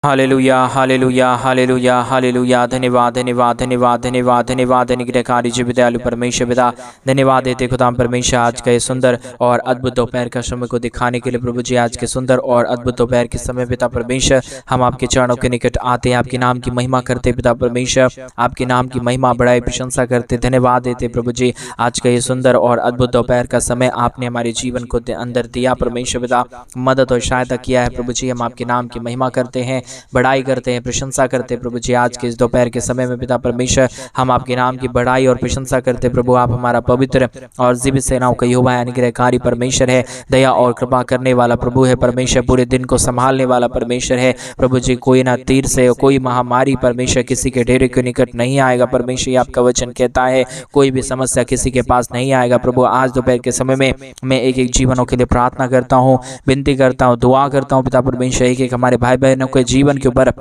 Hallelujah hallelujah hallelujah hallelujah. धन्यवाद धन्यवाद धन्यवाद धन्यवाद धन्यवाद निग्रहकारी जी विदयालु परमेश्वर पिता, धन्यवाद देते खुदाम परमेश्वर आज का ये सुंदर और अद्भुत दोपहर का समय को दिखाने के लिए। प्रभु जी आज के सुंदर और अद्भुत दोपहर के समय पिता परमेश्वर हम आपके चरणों के निकट आते हैं, आपके नाम की महिमा करते पिता परमेश्वर, आपके नाम की महिमा बढ़ाई प्रशंसा करते, धन्यवाद देते प्रभु जी। आज का ये सुंदर और अद्भुत दोपहर का समय आपने हमारे जीवन को अंदर दिया परमेश्वर पिता, मदद और सहायता किया है प्रभु जी। हम आपके नाम की महिमा करते हैं, बढ़ाई करते हैं, प्रशंसा करते हैं प्रभु जी। आज के इस दोपहर के समय में पिता परमेश्वर हम आपके नाम की बढ़ाई और प्रशंसा करते हैं प्रभु। आप हमारा पवित्र और जीवित सेनाओं का यहोवा अनुग्रहकारी परमेश्वर है, दया और कृपा करने वाला प्रभु है परमेश्वर, पूरे दिन को संभालने वाला परमेश्वर है प्रभु जी। कोई ना तीर से कोई महामारी परमेश्वर किसी के डेरे के निकट नहीं आएगा परमेश्वर, आपका वचन कहता है कोई भी समस्या किसी के पास नहीं आएगा प्रभु। आज दोपहर के समय में मैं एक एक जीवनों के लिए प्रार्थना करता हूँ, विनती करता हूँ, दुआ करता हूँ पिता परमेश्वर, एक एक हमारे भाई बहनों के जीवन के ऊपर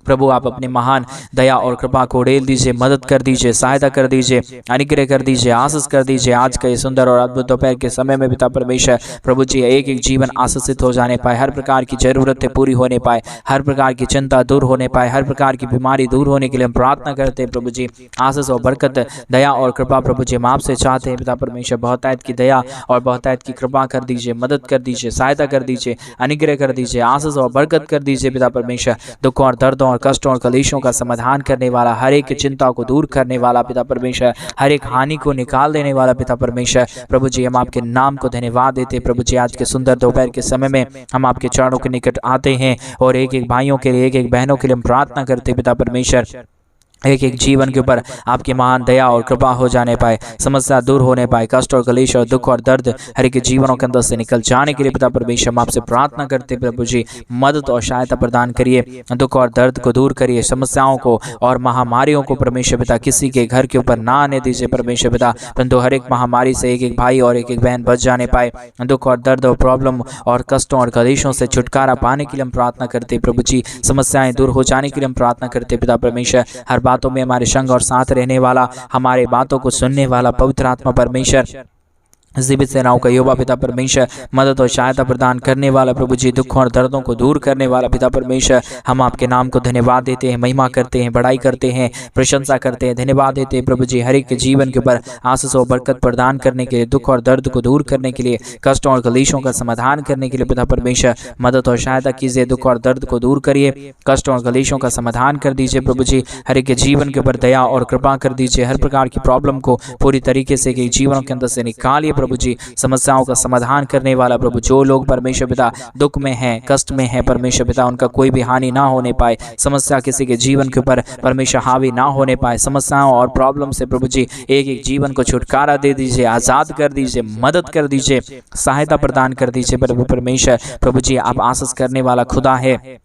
प्रभु आप अपने महान दया और कृपा को उड़ेल दीजिए, मदद कर दीजिए, सहायता कर दीजिए, अनुग्रह कर दीजिए, आशीष कर दीजिए। आज का ये सुंदर और अद्भुत दोपहर के समय में पिता परमेश्वर प्रभु जी एक एक जीवन आशीषित हो जाने पाए, हर प्रकार की जरूरतें पूरी होने पाए, हर प्रकार की चिंता दूर होने पाए, हर प्रकार की बीमारी दूर होने के लिए हम प्रार्थना करते हैं प्रभु जी। आशीष और बरकत, दया और कृपा प्रभु जी हम आपसे चाहते हैं पिता परमेश्वर, बहुतायत की दया और बहुतायत की कृपा कर दीजिए, मदद कर दीजिए, सहायता कर दीजिए, अनुग्रह कर दीजिए, आशीष और बरकत कर दीजिए पिता परमेश्वर। दुखों और दर्दों और कष्टों और कलेशों का समाधान करने वाला, हर एक चिंता को दूर करने वाला पिता परमेश्वर, हर एक हानि को निकाल देने वाला पिता परमेश्वर प्रभु जी हम आपके नाम को धन्यवाद देते प्रभु जी। आज के सुंदर दोपहर के समय में हम आपके चरणों के निकट आते हैं और एक एक भाइयों के लिए, एक एक बहनों के लिए हम प्रार्थना करते पिता परमेश्वर, एक एक जीवन के ऊपर आपकी महान दया और कृपा हो जाने पाए, समस्या दूर होने पाए, कष्ट और कलेश और दुख और दर्द हर एक जीवनों के अंदर से निकल जाने के लिए पिता परमेश्वर हम आपसे प्रार्थना करते प्रभु जी। मदद और सहायता प्रदान करिए, दुख और दर्द को दूर करिए, समस्याओं को और महामारियों को परमेश्वर पिता किसी के घर के ऊपर ना आने दीजिए परमेश्वर पिता, परंतु हर एक महामारी से एक एक भाई और एक एक बहन बच जाने पाए। दुख और दर्द और प्रॉब्लम और कष्टों और कलेशों से छुटकारा पाने के लिए हम प्रार्थना करते प्रभु जी, समस्याएं दूर हो जाने के लिए हम प्रार्थना करते पिता परमेश्वर। हर बातों में हमारे संग और साथ रहने वाला, हमारे बातों को सुनने वाला पवित्र आत्मा परमेश्वर, जीवित सेनाओं का यहोवा पिता परमेश्वर, मदद और सहायता प्रदान करने वाला प्रभु जी, दुखों और दर्दों को दूर करने वाला पिता परमेश्वर हम आपके नाम को धन्यवाद देते हैं, महिमा करते हैं, बढ़ाई करते हैं, प्रशंसा करते हैं, धन्यवाद देते हैं प्रभु जी। हर एक के जीवन के ऊपर आशीष और बरकत प्रदान करने के लिए, दुख और दर्द को दूर करने के लिए, कष्टों और कलेशों का समाधान करने के लिए पिता परमेश्वर मदद और सहायता कीजिए, दुख और दर्द को दूर करिए, कष्टों और कलेशों का समाधान कर दीजिए प्रभु जी। हर एक के जीवन के ऊपर दया और कृपा कर दीजिए, हर प्रकार की प्रॉब्लम को पूरी तरीके से जीवनों के अंदर से निकालिए प्रभु जी। समस्याओं का समाधान करने वाला प्रभु, जो लोग परमेश्वर पिता दुख में हैं, कष्ट में हैं परमेश्वर पिता, उनका कोई भी हानि ना होने पाए, समस्या किसी के जीवन के ऊपर परमेश्वर हावी ना होने पाए, समस्याओं और प्रॉब्लम से प्रभु जी एक एक जीवन को छुटकारा दे दीजिए, आजाद कर दीजिए, मदद कर दीजिए, सहायता प्रदान कर दीजिए प्रभु परमेश्वर। प्रभु जी आप आशीष करने वाला खुदा है,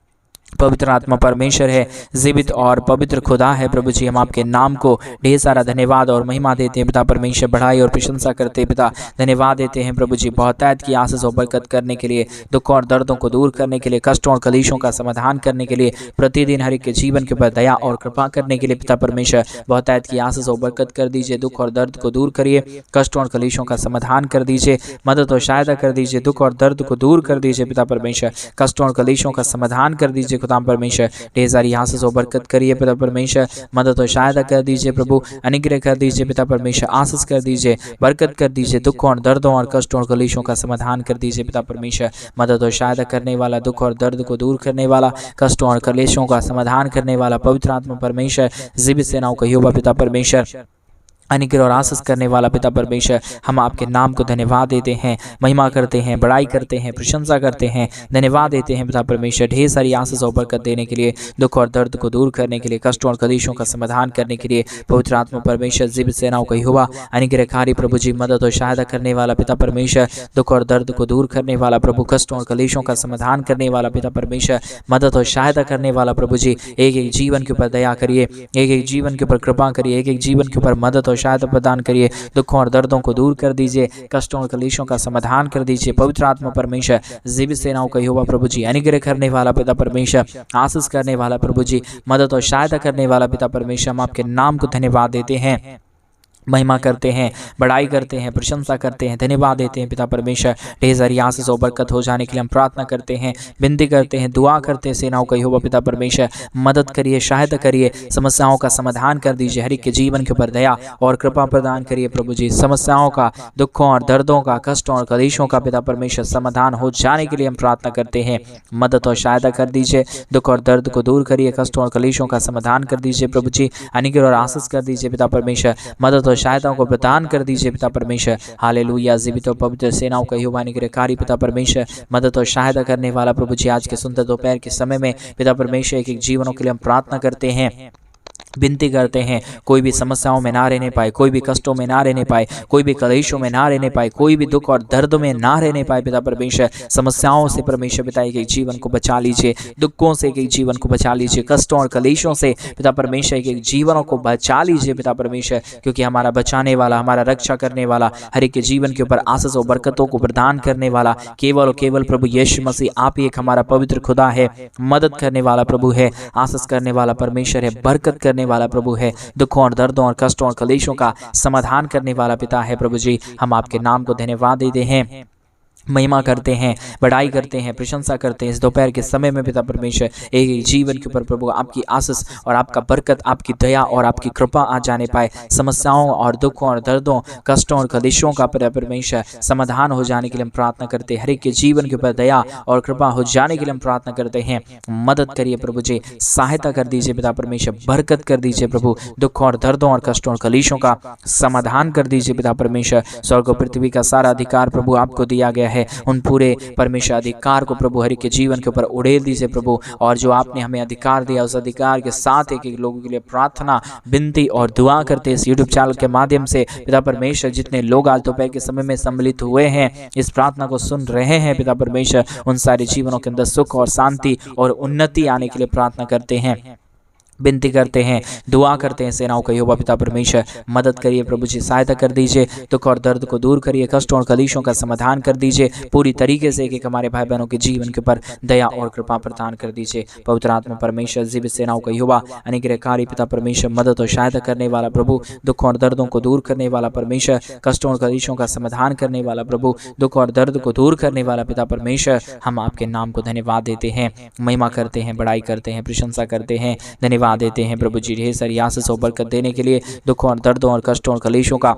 पवित्र आत्मा परमेश्वर है, जीवित और पवित्र खुदा है प्रभु जी। हम आपके नाम को ढेर सारा धन्यवाद और महिमा देते हैं पिता परमेश्वर, बढ़ाई और प्रशंसा करते हैं पिता, धन्यवाद देते हैं प्रभु जी बहुतायत की आशीष और बरकत करने के लिए, दुख और दर्दों को दूर करने के लिए, कष्टों और कलेशों का समाधान करने के लिए, प्रतिदिन हर एक के जीवन के ऊपर दया और कृपा करने के लिए पिता परमेश्वर बहुतायत की आशीष और बरकत कर दीजिए, दुख और दर्द को दूर करिए, कष्टों और कलेशों का समाधान कर दीजिए, मदद और सहायता कर दीजिए, दुख और दर्द को दूर कर दीजिए पिता परमेश्वर, कष्टों और कलेशों का समाधान कर दीजिए खुदा परमेश्वर। ढेर सारी आशीष और बरकत करिए पिता परमेश्वर, मदद और सहायता कर दीजिए प्रभु, अनुग्रह कर दीजिए पिता परमेश्वर, आशीष कर दीजिए, बरकत कर दीजिए, दुखों और दर्दों और कष्टों और कलेशों का समाधान कर दीजिए पिता परमेश्वर। मदद और सहायता करने वाला, दुख और दर्द को दूर करने वाला, कष्टों और कलेशों का समाधान करने वाला पवित्र आत्मा परमेश्वर, जीवित सेनाओं का यहोवा पिता परमेश्वर, अनुग्रह और आशीष करने वाला पिता परमेश्वर हम आपके नाम को धन्यवाद देते हैं, महिमा करते हैं, बढ़ाई करते हैं, प्रशंसा करते हैं, धन्यवाद देते हैं पिता परमेश्वर ढेर सारी आशीष और बरकत देने के लिए, दुख और दर्द को दूर करने के लिए, कष्टों और कलेशों का समाधान करने के लिए पवित्र आत्मा परमेश्वर, जीवित सेनाओं का यहोवा अनुग्रहकारी प्रभु जी, मदद और सहायता करने वाला पिता परमेश्वर, दुख और दर्द को दूर करने वाला प्रभु, कष्टों और कलेशों का समाधान करने वाला पिता परमेश्वर, मदद और सहायता करने वाला प्रभु जी। एक एक जीवन के ऊपर दया करिए, एक एक जीवन के ऊपर कृपा करिए, एक एक जीवन के ऊपर मदद सहायता प्रदान करिए, दुखों और दर्दों को दूर कर दीजिए, कष्टों और कलेशों का समाधान कर दीजिए पवित्र आत्मा परमेश्वर, जीवित सेनाओं का यहोवा प्रभु जी, अनुग्रह करने वाला पिता परमेश्वर, आशीष करने वाला प्रभु जी, मदद और सहायता करने वाला पिता परमेश्वर हम आपके नाम को धन्यवाद देते हैं, महिमा करते हैं, बड़ाई करते हैं, प्रशंसा करते हैं, धन्यवाद देते हैं पिता परमेश्वर। ढेर सारी आशीष और बरकत हो जाने के लिए हम प्रार्थना करते हैं, विनती करते हैं, दुआ करते हैं। सेनाओं का यहोवा पिता परमेश्वर मदद करिए, सहायता करिए, समस्याओं का समाधान कर दीजिए। हर एक के जीवन के ऊपर दया और कृपा प्रदान करिए प्रभु जी। समस्याओं का, दुखों और दर्दों का, कष्टों और कलेशों का पिता परमेश्वर समाधान हो जाने के लिए हम प्रार्थना करते हैं। मदद और सहायता कर दीजिए, दुख और दर्द को दूर करिए, कष्टों और कलेशों का समाधान कर दीजिए प्रभु जी। अनुग्रह और आशीष कर दीजिए पिता परमेश्वर, मदद सहायताओं को प्रदान कर दीजिए पिता परमेश्वर। हालेलुया। जीवित और पवित्र सेनाओं का यहोवा अनुग्रहकारी पिता परमेश्वर, मदद और सहायता करने वाला प्रभु जी, आज के सुंदर दोपहर के समय में पिता परमेश्वर एक एक जीवनों के लिए हम प्रार्थना करते हैं, विनती करते हैं। कोई भी समस्याओं में ना रहने पाए, कोई भी कष्टों में ना रहने पाए, कोई भी कलेशों में ना रहने पाए, कोई भी दुख और दर्द में ना रहने पाए पिता परमेश्वर। समस्याओं से परमेश्वर पिता एक जीवन को बचा लीजिए, दुखों से एक जीवन को बचा लीजिए, कष्टों और कलेशों से पिता परमेश्वर एक जीवनों को बचा लीजिए पिता परमेश्वर। क्योंकि हमारा बचाने वाला, हमारा रक्षा करने वाला, हर एक के जीवन के ऊपर आशीष और बरकतों को प्रदान करने वाला केवल और केवल प्रभु यीशु मसीह आप ही एक हमारा पवित्र खुदा है। मदद करने वाला प्रभु है, आशीष करने वाला परमेश्वर है, बरकत करने वाला प्रभु है, दुखों और दर्दों और कष्टों और कलेशों का समाधान करने वाला पिता है प्रभु जी। हम आपके नाम को धन्यवाद देते हैं, महिमा करते हैं, बड़ाई करते हैं, प्रशंसा करते हैं। इस दोपहर के समय में पिता परमेश्वर एक जीवन के ऊपर प्रभु आपकी आशीष और आपका बरकत, आपकी दया और आपकी कृपा आ जाने पाए। समस्याओं और दुखों और दर्दों, कष्टों और कलेशों का पिता परमेश्वर समाधान हो जाने के लिए हम प्रार्थना करते हैं। हर एक के जीवन के ऊपर दया और कृपा हो जाने के लिए हम प्रार्थना करते हैं। मदद करिए प्रभु जी, सहायता कर दीजिए पिता परमेश्वर, बरकत कर दीजिए प्रभु। दुखों और दर्दों और कष्टों और कलेशों का समाधान कर दीजिए पिता परमेश्वर। स्वर्ग और पृथ्वी का सारा अधिकार प्रभु आपको दिया गया है, उन पूरे परमेश्वर अधिकार को प्रभु हरि के जीवन के ऊपर उड़ेल दीजिए प्रभु। और जो आपने हमें अधिकार दिया, उस अधिकार के साथ एक एक लोगों के लिए प्रार्थना, विनती और दुआ करते इस यूट्यूब चैनल के माध्यम से पिता परमेश्वर। जितने लोग आज दोपहर के समय में सम्मिलित हुए हैं, इस प्रार्थना को सुन रहे हैं पिता परमेश्वर, उन सारे जीवनों के अंदर सुख और शांति और उन्नति आने के लिए प्रार्थना करते हैं, विनती करते हैं, दुआ करते हैं। सेनाओं का यहोवा पिता परमेश्वर मदद करिए प्रभु जी, सहायता कर दीजिए, दुख और दर्द को दूर करिए, कष्टों और कलेशों का समाधान कर दीजिए। पूरी तरीके से एक हमारे भाई बहनों के जीवन के ऊपर दया और कृपा प्रदान कर दीजिए। पवित्र आत्मा परमेश्वर, जीवित सेनाओं का यहोवा अनुग्रहकारी पिता परमेश्वर, मदद और सहायता करने वाला प्रभु, दुख और दर्दों को दूर करने वाला परमेश्वर, कष्टों और कलेशों का समाधान करने वाला प्रभु, दुख और दर्द को दूर करने वाला पिता परमेश्वर। हम आपके नाम को धन्यवाद देते हैं, महिमा करते हैं, बड़ाई करते हैं, प्रशंसा करते हैं, धन्यवाद देते हैं प्रभु जी। ढेर सारी आशीष और बरकत देने के लिए, दुखों और दर्दों और कष्टों और कलेशों का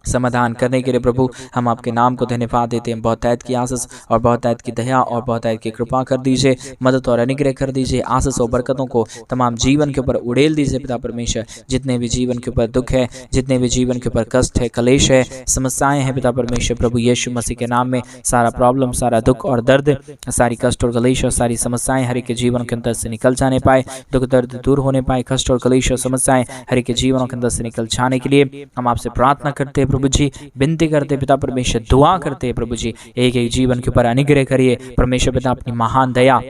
समाधान करने के लिए प्रभु हम आपके नाम को धन्यवाद देते हैं। बहुत की आशीष और बहुत की दया और बहुत की कृपा कर दीजिए, मदद और अनुग्रह कर दीजिए। आशीष और बरकतों को तमाम जीवन के ऊपर उड़ेल दीजिए पिता परमेश्वर। जितने भी जीवन के ऊपर दुख है, जितने भी जीवन के ऊपर कष्ट है, कलेश है, समस्याएं हैं पिता परमेश्वर, प्रभु यीशु मसीह के नाम में सारा प्रॉब्लम, सारा दुख और दर्द, सारी कष्ट और कलेश और सारी समस्याएं हर एक के जीवन के अंदर से निकल जाने पाए, दुख दर्द दूर होने पाए, कष्ट और कलेश और समस्याएं हर एक के जीवनों के अंदर से निकल जाने के लिए हम आपसे प्रार्थना करते हैं प्रभु जी, विनती करते पिता परमेश्वर, दुआ करते प्रभु जी। एक एक जीवन के ऊपर अनुग्रह करिए परमेश्वर पिता, अपनी महान दया,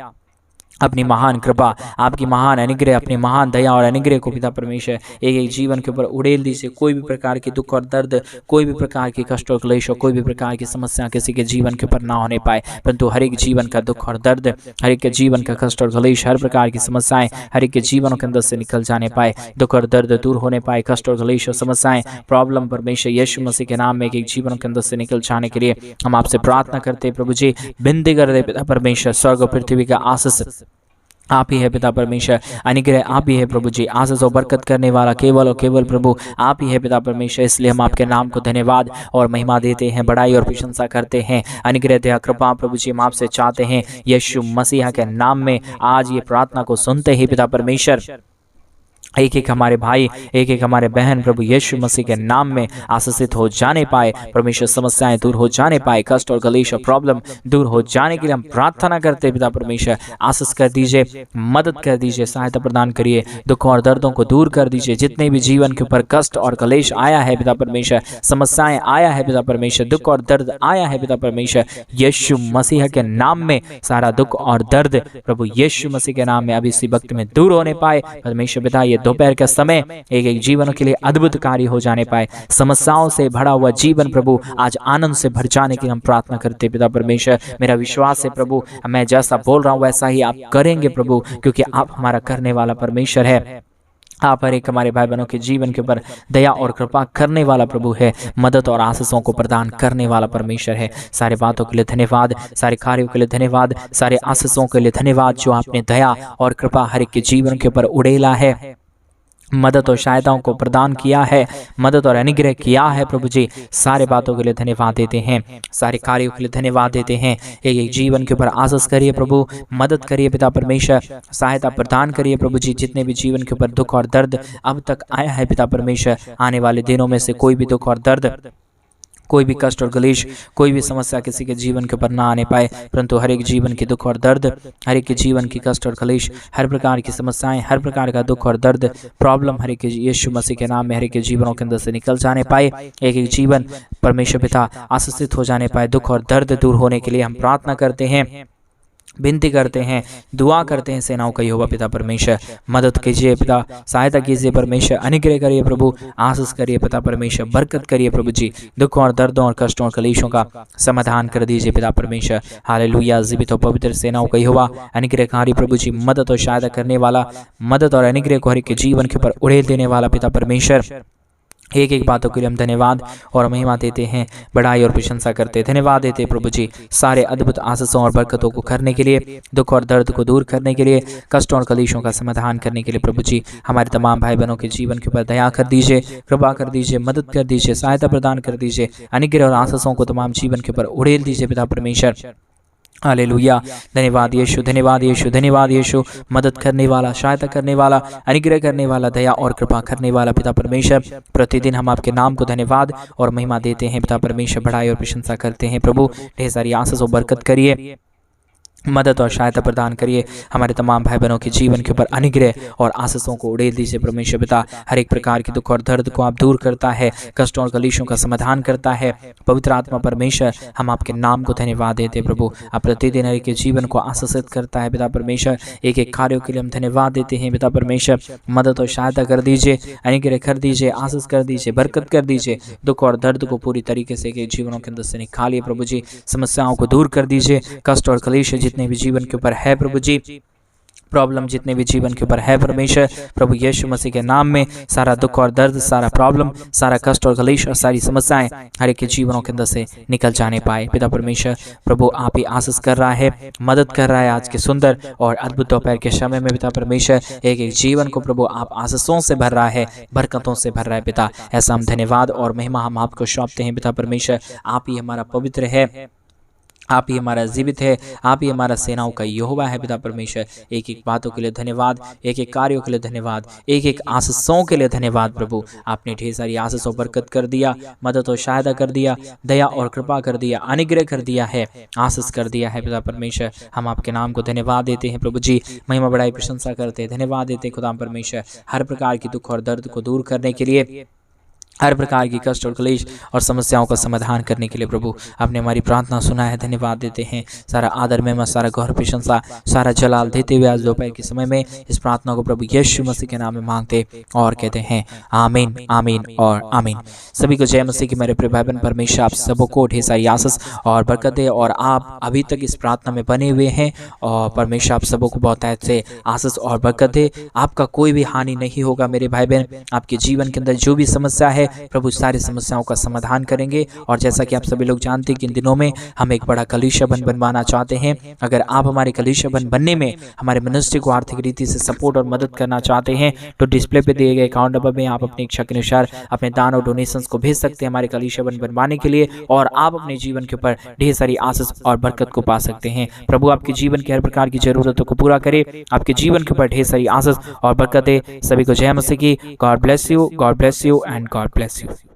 अपनी महान कृपा, आपकी महान अनुग्रह, अपनी महान दया और अनुग्रह को पिता परमेश्वर एक एक जीवन के ऊपर उड़ेल दीजिए। कोई भी प्रकार की दुख और दर्द, कोई भी प्रकार की कष्ट और क्लेश, कोई भी प्रकार की समस्या किसी के जीवन के ऊपर ना होने पाए, परंतु हर एक जीवन का दुख और दर्द, हर एक के जीवन का कष्ट और क्लेश, हर प्रकार की समस्याएं हर एक के जीवनों के अंदर से निकल जाने पाए, दुख और दर्द दूर होने पाए, कष्ट और क्लेश और समस्याएं, प्रॉब्लम परमेश्वर यीशु मसीह के नाम में एक एक जीवन के अंदर से निकल जाने के लिए हम आपसे प्रार्थना करते प्रभु जी, विनती करते पिता परमेश्वर। स्वर्ग और पृथ्वी का आशीष आप ही है पिता परमेश्वर, अनुग्रह आप ही है प्रभु जी, आशीष और बरकत करने वाला केवल और केवल प्रभु आप ही है पिता परमेश्वर। इसलिए हम आपके नाम को धन्यवाद और महिमा देते हैं, बड़ाई और प्रशंसा करते हैं। अनुग्रह दया कृपा प्रभु जी हम आपसे चाहते हैं यीशु मसीह के नाम में। आज ये प्रार्थना को सुनते ही पिता परमेश्वर, एक एक हमारे भाई, एक एक हमारे बहन प्रभु यीशु मसीह के नाम में आशीषित हो जाने पाए परमेश्वर, समस्याएं दूर हो जाने पाए, कष्ट और कलेश और प्रॉब्लम दूर हो जाने के लिए हम प्रार्थना करते हैं पिता परमेश्वर। आशीष कर दीजिए, मदद कर दीजिए, सहायता प्रदान करिए, दुखों और दर्दों को दूर कर दीजिए। जितने भी जीवन के ऊपर कष्ट और कलेश आया है पिता परमेश्वर, समस्याएं आया है पिता परमेश्वर, दुख और दर्द आया है पिता परमेश्वर, यीशु मसीह के नाम में सारा दुख और दर्द प्रभु यीशु मसीह के नाम में अभी इसी वक्त में दूर होने पाए परमेश्वर पिता। ये दोपहर का समय एक एक जीवन के लिए अद्भुत कार्य हो जाने पाए, समस्याओं से भरा हुआ जीवन प्रभु आज आनंद से भर जाने की हम प्रार्थना करते पिता परमेश्वर। मेरा विश्वास है प्रभु, मैं जैसा बोल रहा हूं वैसा ही आप करेंगे प्रभु, क्योंकि आप हमारा करने वाला परमेश्वर है। आप हर एक हमारे भाई बहनों के जीवन के ऊपर दया और कृपा करने वाला प्रभु है, मदद और आशीषों को प्रदान करने वाला परमेश्वर है। सारे बातों के लिए धन्यवाद, सारे कार्यों के लिए धन्यवाद, सारे आशीषों के लिए धन्यवाद जो आपने दया और कृपा हर एक के जीवन के ऊपर उड़ेला है, मदद और सहायताओं को प्रदान किया है, मदद और अनुग्रह किया है प्रभु जी। सारे बातों के लिए धन्यवाद देते हैं, सारे कार्यों के लिए धन्यवाद देते हैं। एक एक जीवन के ऊपर आशीष करिए प्रभु, मदद करिए पिता परमेश्वर, सहायता प्रदान करिए प्रभु जी। जितने भी जीवन के ऊपर दुख और दर्द अब तक आया है पिता परमेश्वर, आने वाले दिनों में से कोई भी दुख और दर्द, कोई भी कष्ट और क्लेश, कोई भी समस्या किसी के जीवन के ऊपर ना आने पाए, परंतु हर एक जीवन की दुख और दर्द, हर एक के जीवन की कष्ट और क्लेश, हर प्रकार की समस्याएं, हर प्रकार का दुख और दर्द, प्रॉब्लम हर एक के यीशु मसीह के नाम में हर एक के जीवनों के अंदर से निकल जाने पाए। एक एक जीवन परमेश्वर पिता आशीषित हो जाने पाए। दुख और दर्द दूर होने के लिए हम प्रार्थना करते हैं, विनती करते हैं, दुआ करते हैं। सेनाओं का यहोवा पिता परमेश्वर मदद कीजिए पिता, सहायता कीजिए परमेश्वर, अनुग्रह करिए प्रभु, आशीष करिए पिता परमेश्वर, बरकत करिए प्रभु जी। दुखों और दर्दों और कष्टों और कलेशों का समाधान कर दीजिए पिता परमेश्वर। हालेलुया। जीवित और पवित्र सेनाओं का यहोवा अनुग्रहकारी प्रभु जी, मदद और सहायता करने वाला, मदद और अनुग्रह को हर एक के जीवन के ऊपर उड़ेल देने वाला पिता परमेश्वर, एक एक बातों के लिए हम धन्यवाद और महिमा देते हैं, बड़ाई और प्रशंसा करते हैं। धन्यवाद देते हैं प्रभु जी सारे अद्भुत आशीषों और बरकतों को करने के लिए, दुख और दर्द को दूर करने के लिए, कष्टों और कलेशों का समाधान करने के लिए प्रभु जी। हमारे तमाम भाई बहनों के जीवन के ऊपर दया कर दीजिए, कृपा कर दीजिए, मदद कर दीजिए, सहायता प्रदान कर दीजिए, अनुग्रह और आशीषों को तमाम जीवन के ऊपर उड़ेल दीजिए पिता परमेश्वर। हालेलुया। धन्यवाद यीशु, धन्यवाद यीशु, धन्यवाद यीशु। मदद करने वाला, सहायता करने वाला, अनुग्रह करने वाला, दया और कृपा करने वाला पिता परमेश्वर, प्रतिदिन हम आपके नाम को धन्यवाद और महिमा देते हैं पिता परमेश्वर, बढ़ाई और प्रशंसा करते हैं प्रभु। ढेर सारी आशीष और बरकत करिए, मदद और सहायता प्रदान करिए। हमारे तमाम भाई बहनों के जीवन के ऊपर अनुग्रह और आशीषों को उड़ेल दीजिए परमेश्वर पिता। हर एक प्रकार की दुख और दर्द को आप दूर करता है, कष्टों और कलेशों का समाधान करता है। पवित्र आत्मा परमेश्वर, हम आपके नाम को धन्यवाद देते प्रभु। आप प्रतिदिन हर एक के जीवन को आशीषित करता है पिता परमेश्वर। एक एक कार्यों के लिए हम धन्यवाद देते हैं पिता परमेश्वर। मदद और सहायता कर दीजिए, अनुग्रह कर दीजिए, आशीष कर दीजिए, बरकत कर दीजिए। दुख और दर्द को पूरी तरीके से एक जीवनों के अंदर से निकालिए प्रभु जी। समस्याओं को दूर कर दीजिए, कष्ट और कलेश जितने भी जीवन के ऊपर है प्रभु जी, प्रॉब्लम जितने भी जीवन के ऊपर है परमेश्वर, प्रभु यीशु मसीह के नाम में सारा दुख और दर्द, सारा प्रॉब्लम, सारा कष्ट और कलेश और सारी समस्याएं हर एक के जीवनों के अंदर से निकल जाने पाए पिता परमेश्वर। प्रभु आप ही आशीष कर रहा है, मदद कर रहा है आज के सुंदर और अद्भुत दोपहर के समय में पिता परमेश्वर। एक एक जीवन को प्रभु आप आशीषों से भर रहा है, बरकतों से भर रहा है पिता। ऐसा हम धन्यवाद और महिमा हम आपको सौंपते हैं पिता परमेश्वर। आप ही हमारा पवित्र है, आप ही हमारा जीवित है, आप ही हमारा सेनाओं का यहोवा है पिता परमेश्वर। एक एक बातों के लिए धन्यवाद, एक एक कार्यों के लिए धन्यवाद, एक एक आशीषों के लिए धन्यवाद प्रभु। आपने ढेर सारी आशीषों बरकत कर दिया, मदद और सहायता कर दिया, दया और कृपा कर दिया, अनुग्रह कर दिया है, आशीष कर दिया है पिता परमेश्वर। हम आपके नाम को धन्यवाद देते हैं प्रभु जी, महिमा बड़ाई प्रशंसा करते हैं, धन्यवाद देते हैं खुदा परमेश्वर। हर प्रकार की दुख और दर्द को दूर करने के लिए, हर प्रकार की कष्ट और क्लेश और समस्याओं का समाधान करने के लिए प्रभु आपने हमारी प्रार्थना सुना है, धन्यवाद देते हैं। सारा आदर महिमा, सारा गौरव प्रशंसा, सारा जलाल देते हुए आज दोपहर के समय में इस प्रार्थना को प्रभु यीशु मसीह के नाम में मांगते और कहते हैं आमीन, आमीन और आमीन। सभी को जय मसीह की। मेरे प्रिय भाई बहन, परमेश्वर आप सबको ढेर सारी आशीष और बरकत दे। और आप अभी तक इस प्रार्थना में बने हुए हैं और परमेश्वर आप सबको बहुत से आशीष और बरकत दे। आपका कोई भी हानि नहीं होगा मेरे भाई बहन। आपके जीवन के अंदर जो भी समस्या है प्रभु सारी समस्याओं का समाधान करेंगे। और जैसा कि आप सभी लोग जानते हैं कि इन दिनों में हम एक बड़ा कलीसिया बनवाना चाहते हैं। अगर आप हमारे कलीसिया बनने में हमारे मिनिस्ट्री को आर्थिक रीति से सपोर्ट और मदद करना चाहते हैं तो डिस्प्ले पे दिए गए अकाउंट नंबर में आप अपनी इच्छा के अनुसार अपने दान और डोनेशंस को भेज सकते हैं हमारे कलीसिया बनवाने के लिए। और आप अपने जीवन के ऊपर ढेर सारी आशीष और बरकत को पा सकते हैं। प्रभु आपके जीवन की हर प्रकार की जरूरतों को पूरा करे, आपके जीवन के ऊपर ढेर सारी आशीष और बरकत दे। सभी को जय मसीह की। God bless you, God bless you and God bless you.